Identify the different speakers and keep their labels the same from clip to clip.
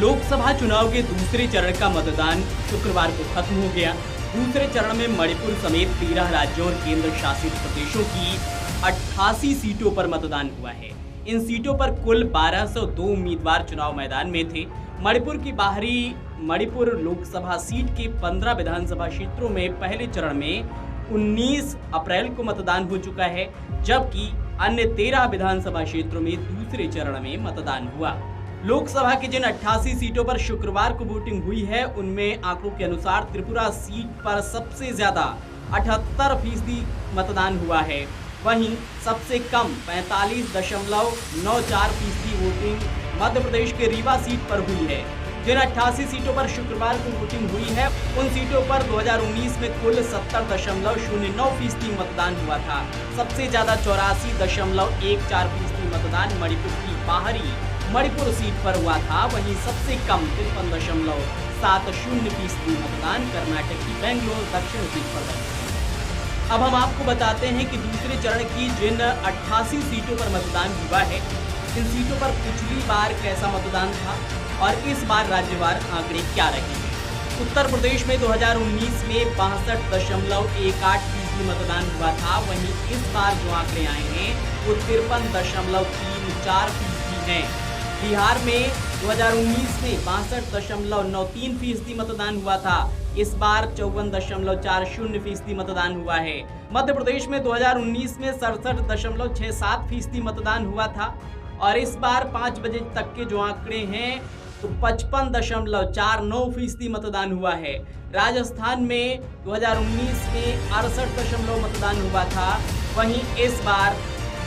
Speaker 1: लोकसभा चुनाव के दूसरे चरण का मतदान शुक्रवार को खत्म हो गया। दूसरे चरण में मणिपुर समेत 13 राज्यों और केंद्र शासित प्रदेशों की 88 सीटों पर मतदान हुआ है। इन सीटों पर कुल 1202 उम्मीदवार चुनाव मैदान में थे। मणिपुर की बाहरी मणिपुर लोकसभा सीट के 15 विधानसभा क्षेत्रों में पहले चरण में 19 अप्रैल को मतदान हो चुका है, जबकि अन्य 13 विधानसभा क्षेत्रों में दूसरे चरण में मतदान हुआ। लोकसभा की जिन 88 सीटों पर शुक्रवार को वोटिंग हुई है, उनमें आंकड़ों के अनुसार त्रिपुरा सीट पर सबसे ज्यादा 78% मतदान हुआ है। वहीं सबसे कम 45.94% वोटिंग मध्य प्रदेश के रीवा सीट पर हुई है। जिन 88 सीटों पर शुक्रवार को वोटिंग हुई है, उन सीटों पर 2019 में कुल 70.09% मतदान हुआ था। सबसे ज्यादा 84.14% मतदान मणिपुर की बाहरी मणिपुर सीट पर हुआ था। वहीं सबसे कम 53.70% मतदान कर्नाटक की बेंगलोर दक्षिण सीट पर हुआ। अब हम आपको बताते हैं कि दूसरे चरण की जिन 88 सीटों पर मतदान हुआ है, इन सीटों पर पिछली बार कैसा मतदान था और इस बार राज्यवार आंकड़े क्या रहे हैं। उत्तर प्रदेश में 2019 में 62.18% मतदान हुआ था। वहीं इस बार जो आंकड़े आए हैं वो 53.34% हैं। बिहार में 2019 में 62.93% मतदान हुआ था। इस बार 54.40% मतदान हुआ है। मध्य प्रदेश में 2019 में 67.67% मतदान हुआ था और इस बार 5 बजे तक के जो आंकड़े हैं तो 55.49% मतदान हुआ है। राजस्थान में 2019 में 68 मतदान हुआ था। वहीं इस बार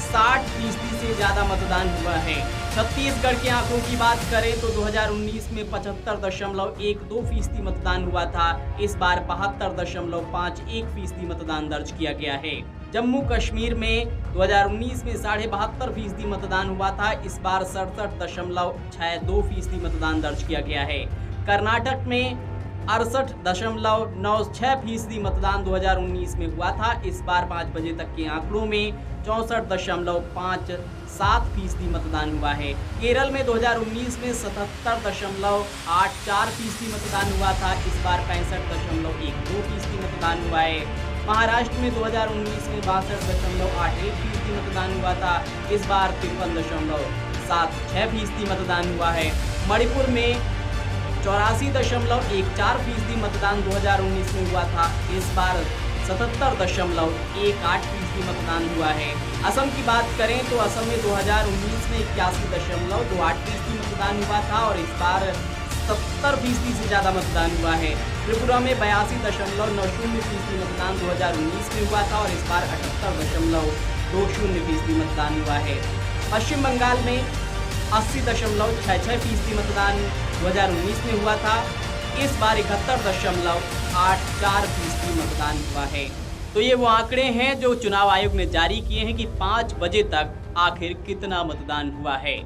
Speaker 1: 60% से ज्यादा मतदान हुआ है। छत्तीसगढ़ के आंकड़ों की बात करें तो 2019 में 75.12% मतदान हुआ था। इस बार 72.51% मतदान दर्ज किया गया है। जम्मू कश्मीर में 2019 में 72.5% मतदान हुआ था। इस बार 67.62% मतदान दर्ज किया गया है। कर्नाटक में 68.96% मतदान 2019 में हुआ था। इस बार 5 बजे तक के आंकड़ों में 64.57% मतदान हुआ है। केरल में 2019 में 77.84% मतदान हुआ था। इस बार 65.12% मतदान हुआ है। महाराष्ट्र में 2019 में 62.81% मतदान हुआ था। इस बार 53.76% मतदान हुआ है। मणिपुर में 84.14% मतदान 2019 में हुआ था। इस बार 77.18% मतदान हुआ है। असम की बात करें तो असम में 2019 में 81.28% मतदान हुआ था और इस बार 70% से ज़्यादा मतदान हुआ है। त्रिपुरा में 82.90% मतदान 2019 में हुआ था और इस बार 78.20% मतदान हुआ है। पश्चिम बंगाल में 80.66% मतदान 2019 में हुआ था। इस बार 71.84% मतदान हुआ है। तो ये वो आंकड़े हैं जो चुनाव आयोग ने जारी किए हैं कि 5 बजे तक आखिर कितना मतदान हुआ है।